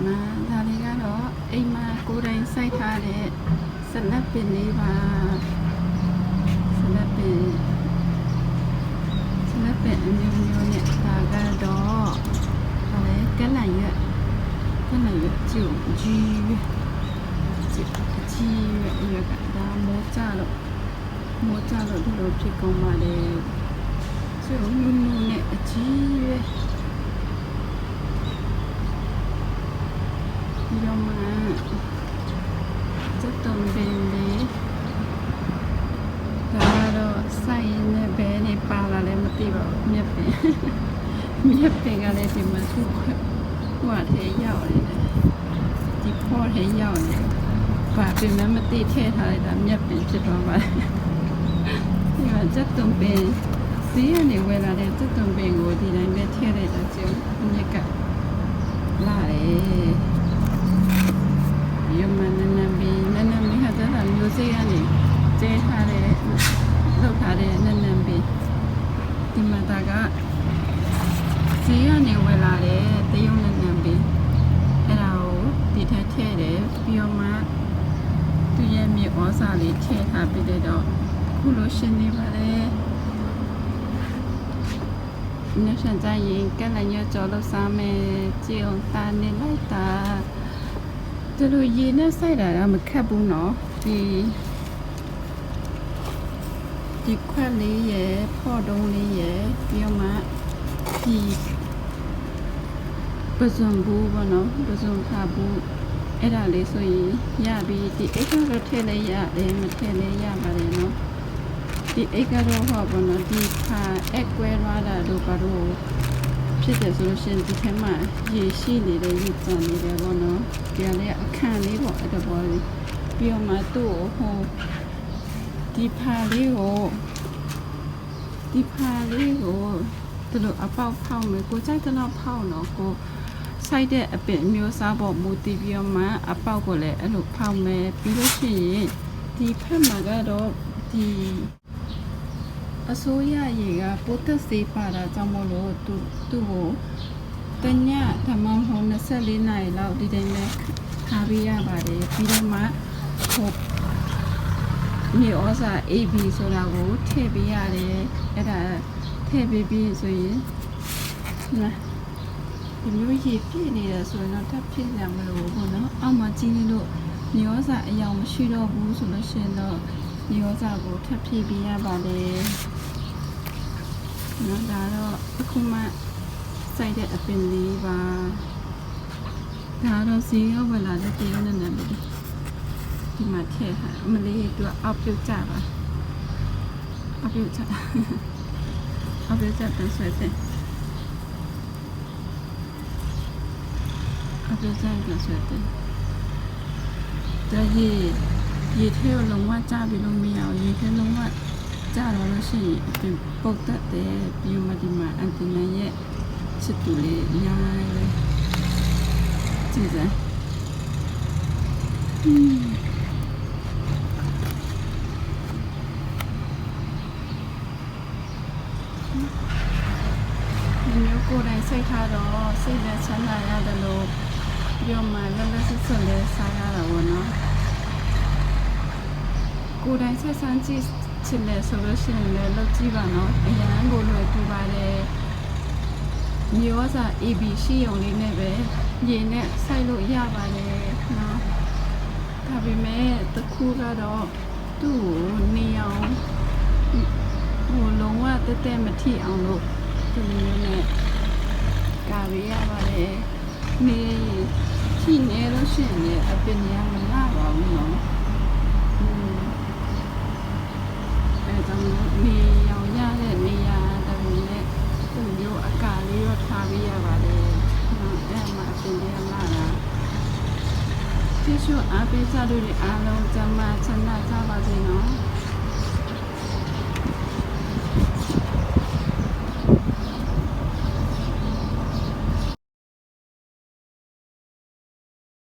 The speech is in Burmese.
မှာဒါလေးကတော့အိမ်မှာကိုယ်တိုင်စိုက်ထားတဲ့ဆလပ်ပင်လေးပါဆလပ်ပင်အမျိုးမျိုးနဲ့ဒါကတော့ဒါလေကလန်ရွက်ကျူကြီးရွက်ကဒါမိုးကြလို့ဒီလိုဖြစ်ကုန်ပါလေကျူနုနဲ့အကြီးရွက်ဒီတော့မှစက်တုံးပင်လေးဒါတော့စိုက်နေပဲနေပါလာလည်းမသိပါဘူးမြက်ပင်ကလည်းဒီမှာသူ့ခွက်ဟိုထဲရောက်နေတယ်ဒီဖော်ထဲရောက်နေဘာပင်မသိထည့်ထားလိုက်တာမြက်ပင်ဖြစ်သွားပါတယ်ဒီမှာစက်တုံးပင်စီးရနေဝဲလာတဲ့စက်တုံးပင်ကိုဒီတိုင်းပဲထည့်လိုက်တာကျုံမြက်ကလာတယ်ယမနနမီဟာတာမျိုးစေးကနေကျဲထားတဲ့လောက်ထားတဲ့နနမီဒီမှာဒါကစီးရနေဝဲလာတဲ့တယုံနနမီအဲ့ဒါကိုဒီထက်ထည့်တယ်ပြီးတော့မှသူ့ရဲ့မြေဩဇာလေးထည့်ထားပြီးတော့ခုလိုရှင်းနေပါလေညစံကြရင်ကလည်းညကြောလို့စားမယ်ကြည်အောင်တာနေလိုက်တာဒီလိုရေနဲ့စိုက်တာကမခက်ဘူးเนาะဒီခွက်လေးရယ်ဖော့တုံးလေးရယ်ပြီးတော့မှဒီပဇွန်ဘူးပေါ့နော်ပဇွန်ခါဘူးအဲ့ဒါလေးဆိုရင်ရပြီဒီအိတ်ကတော့ထည့်လိုက်ရတယ်မထည့်လည်းရပါတယ်နော်ဒီအိတ်ကတော့ဟောပေါ့နော်ဒီခါအကွဲသွားတာတို့ဘာလို့ဖြစ်တယ်ဆိုလို့ရှိရင်ဒီထဲမှာရေရှိနေတယ်ရေကျန်နေတယ်ပေါ့နော်ဒီကလေးအခန့်လေးပေါ့အဲ့ဒါပေါ့ပြီးတော့မှသူ့ကိုဟိုဒီဖာလေးကိုဒီလိုအပေါက်ဖောက်မယ်ကိုကြိုက်တဲ့ဖောက်တော့ကိုစိုက်တဲ့အပင်မျိုးစားပေါ်မူတည်ပြီးတော့မှအပေါက်ကိုလည်းအဲ့လိုဖောက်မယ်ပြီးလို့ရှိရင်ဒီဖက်မှာကတော့ဒီအစိုးရရေကပိုးသက်စေးပါတာကြောင့်မို့လို့သူ့ကိုတညဓမ္မဟော24နာရီလောက်ဒီတိုင်းပဲထားပေးရပါတယ်ပြီးတော့မှဟိုမြေဩဇာ AB ဆိုတာကိုထည့်ပေးရတယ်အဲ့ဒါထည့်ပေးပြီးဆိုရင်ဒီမျိုးရေပြည့်နေတယ်ဆိုရင်တော့ထပ်ဖြစ်ရမလို့ဘောနော်အောက်မှာကြီးနေလို့မြေဩဇာအယောင်မရှိတော့ဘူးဆိုလို့ရှိရင်တော့မြေဩဇာကိုထပ်ဖြည့်ပေးရပါတယ်နော်ဒါတော့အခုမှစိုက်တဲ့အပင်လေးပါဒါတော့စီရောက်လာတဲ့တရုတ်နဲ့ပဲဒီမှာထည့်ထားအမလေးသူကအောက်ပြုတ်ကြပါအောက်ပြုတ်ကြပြန်ဆွဲတယ်အောက်ပြုတ်ကြပြန်ဆွဲတယ်ဒါရေထဲကိုလုံးဝကြပြီးလို့မရအောင်ရေထဲလုံးဝကြတော့လို့ရှိရင်အပြင်ပုတ်တတ်တယ်ပြီးမှဒီမှာအန်တီနာရဲ့ချစ်တူလေးညာလေးကြည့်စမ်းမျိုးကိုယ်တိုင်စိတ်ထားတော့စိတ်နဲ့ချမ်းသာရတယ်လို့ပြောမှလည်းစစ်စစ်လေးစားရတာပေါ့နော်ကိုယ်တိုင်ဆက်ဆန်းကြည့်ချင်တယ်ဆိုလို့ရှိရင်လည်းလုပ်ကြည့်ပါနော်အရန်ကိုလွယ်ကူပါတယ်မြေဩဇာ AB ရှိုံလေးနဲ့ပဲရေနဲ့စိုက်လို့ရပါတယ်နော်ဒါပေမဲ့တခုကတော့သူ့ကိုနေအောင်ဟိုလုံးဝတက်မထိအောင်လို့ဒီလိုနဲ့ကာရရပါတယ်နေထိနေလို့ရှိရင်အပင်ရမလာပါဘူးနော်အဲဒါမျိုးနေအောင်ရတဲ့နေရာတည်းနဲ့သူ့မျိုးအကာလေးတော့ထားပေးရပါတယ်နော်အဲမှာအပင်ရလာတာကျေးဇူးအားပေးကြလို့အားလုံးကျမ